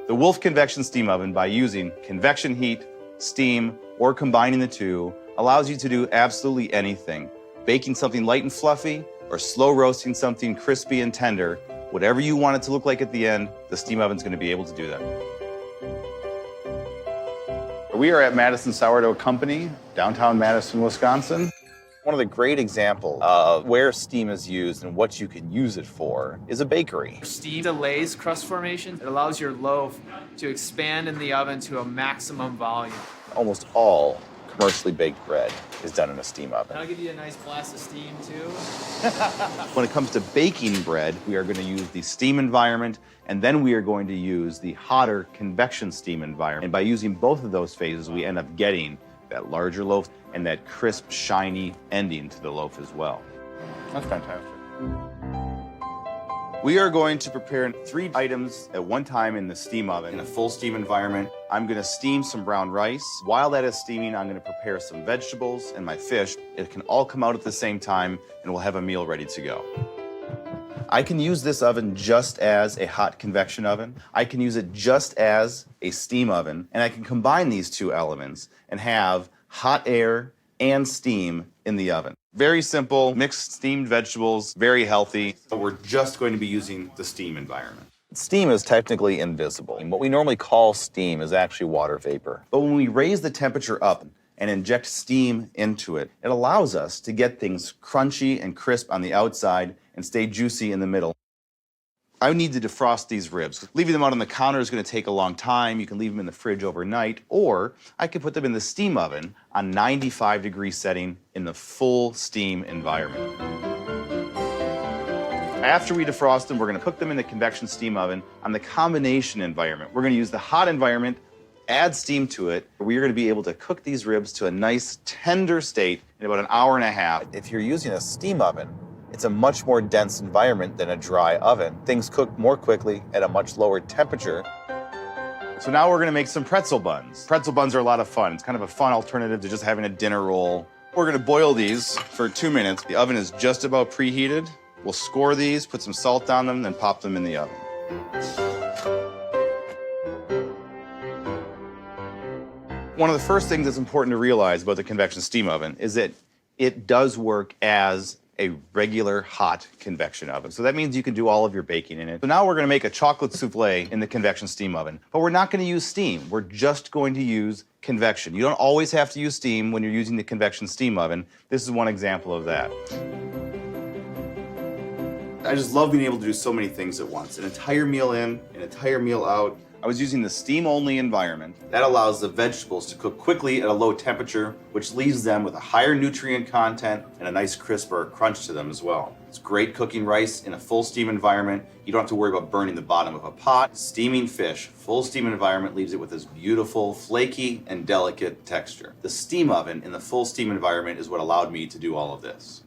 The Wolf Convection Steam Oven, by using convection heat, steam, or combining the two, allows you to do absolutely anything. Baking something light and fluffy, or slow roasting something crispy and tender, whatever you want it to look like at the end, the steam oven's going to be able to do that. We are at Madison Sourdough Company, downtown Madison, Wisconsin. One of the great examples of where steam is used and what you can use it for is a bakery. Steam delays crust formation. It allows your loaf to expand in the oven to a maximum volume. Almost all commercially baked bread is done in a steam oven. I'll give you a nice blast of steam too. When it comes to baking bread, we are going to use the steam environment, and then we are going to use the hotter convection steam environment. And by using both of those phases, we end up getting that larger loaf and that crisp, shiny ending to the loaf as well. That's fantastic. We are going to prepare 3 items at one time in the steam oven in a full steam environment. I'm going to steam some brown rice. While that is steaming, I'm going to prepare some vegetables and my fish. It can all come out at the same time, and we'll have a meal ready to go. I can use this oven just as a hot convection oven. I can use it just as a steam oven, and I can combine these two elements and have hot air and steam in the oven. Very simple, mixed steamed vegetables, very healthy, but we're just going to be using the steam environment. Steam is technically invisible. And what we normally call steam is actually water vapor. But when we raise the temperature up and inject steam into it, it allows us to get things crunchy and crisp on the outside and stay juicy in the middle. I need to defrost these ribs. Leaving them out on the counter is going to take a long time. You can leave them in the fridge overnight, or I could put them in the steam oven on 95-degree setting in the full steam environment. After we defrost them, we're going to cook them in the convection steam oven on the combination environment. We're going to use the hot environment, add steam to it. We're going to be able to cook these ribs to a nice tender state in about an hour and a half. If you're using a steam oven, it's a much more dense environment than a dry oven. Things cook more quickly at a much lower temperature. So now we're going to make some pretzel buns. Pretzel buns are a lot of fun. It's kind of a fun alternative to just having a dinner roll. We're going to boil these for 2 minutes. The oven is just about preheated. We'll score these, put some salt on them, then pop them in the oven. One of the first things that's important to realize about the convection steam oven is that it does work as a regular hot convection oven. So that means you can do all of your baking in it. So now we're going to make a chocolate souffle in the convection steam oven, but we're not going to use steam. We're just going to use convection. You don't always have to use steam when you're using the convection steam oven. This is one example of that. I just love being able to do so many things at once. An entire meal in, an entire meal out. I was using the steam-only environment. That allows the vegetables to cook quickly at a low temperature, which leaves them with a higher nutrient content and a nice crisp or crunch to them as well. It's great cooking rice in a full steam environment. You don't have to worry about burning the bottom of a pot. Steaming fish, full steam environment, leaves it with this beautiful, flaky, and delicate texture. The steam oven in the full steam environment is what allowed me to do all of this.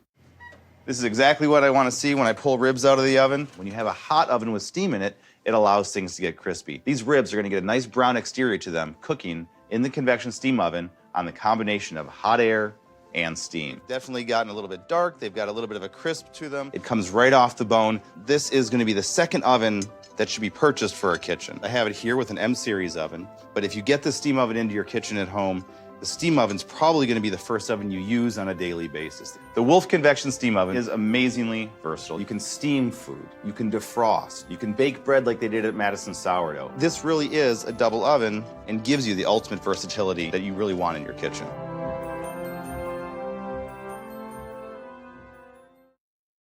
This is exactly what I want to see when I pull ribs out of the oven. When you have a hot oven with steam in it, it allows things to get crispy. These ribs are going to get a nice brown exterior to them, cooking in the convection steam oven on the combination of hot air and steam. Definitely gotten a little bit dark. They've got a little bit of a crisp to them. It comes right off the bone. This is going to be the second oven that should be purchased for a kitchen. I have it here with an M-series oven, but if you get the steam oven into your kitchen at home, the steam oven's probably going to be the first oven you use on a daily basis. The Wolf Convection Steam Oven is amazingly versatile. You can steam food, you can defrost, you can bake bread like they did at Madison Sourdough. This really is a double oven and gives you the ultimate versatility that you really want in your kitchen.